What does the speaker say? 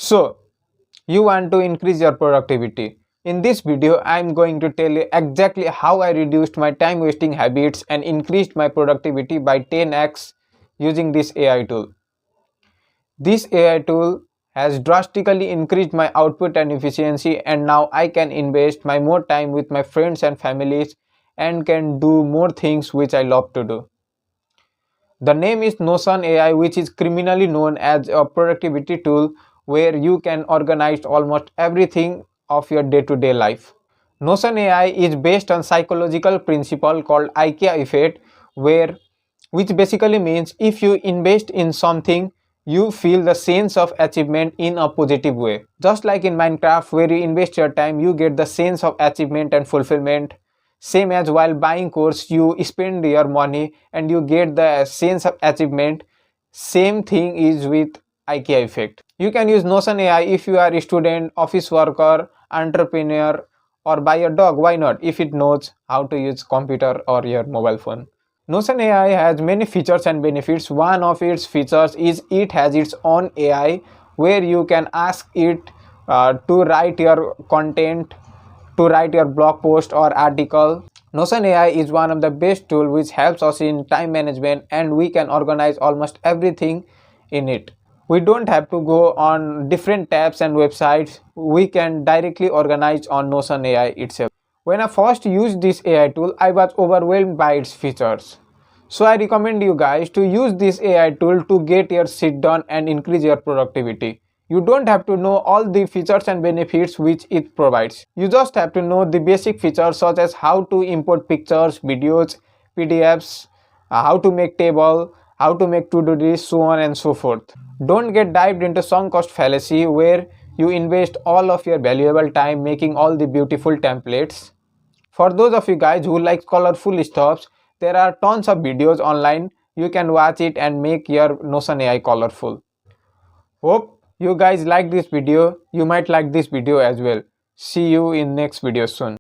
So, you want to increase your productivity. In this video, I am going to tell you exactly how I reduced my time wasting habits and increased my productivity by 10x using this AI tool. This AI tool has drastically increased my output and efficiency, and now I can invest my more time with my friends and families and can do more things which I love to do. The name is Notion AI, which is criminally known as a productivity tool where you can organize almost everything of your day-to-day life. Notion AI is based on psychological principle called IKEA effect, which basically means if you invest in something, you feel the sense of achievement in a positive way. Just like in Minecraft, where you invest your time, you get the sense of achievement and fulfillment. Same as while buying course, you spend your money and you get the sense of achievement. Same thing is with IKEA effect. You can use Notion AI if you are a student, office worker, entrepreneur, or buy a dog. Why not? If it knows how to use computer or your mobile phone. Notion AI has many features and benefits. One of its features is it has its own AI where you can ask it to write your content, to write your blog post or article. Notion AI is one of the best tools which helps us in time management, and we can organize almost everything in it. We don't have to go on different tabs and websites. We can directly organize on Notion AI itself. When I first used this AI tool, I was overwhelmed by its features. So I recommend you guys to use this AI tool to get your shit done and increase your productivity. You don't have to know all the features and benefits which it provides. You just have to know the basic features such as how to import pictures, videos, PDFs, how to make table, how to make to-do list, so on and so forth. Don't get dived into sunk cost fallacy where you invest all of your valuable time making all the beautiful templates. For those of you guys who like colorful stuffs, there are tons of videos online. You can watch it and make your Notion AI colorful. Hope you guys like this video. You might like this video as well. See you in next video soon.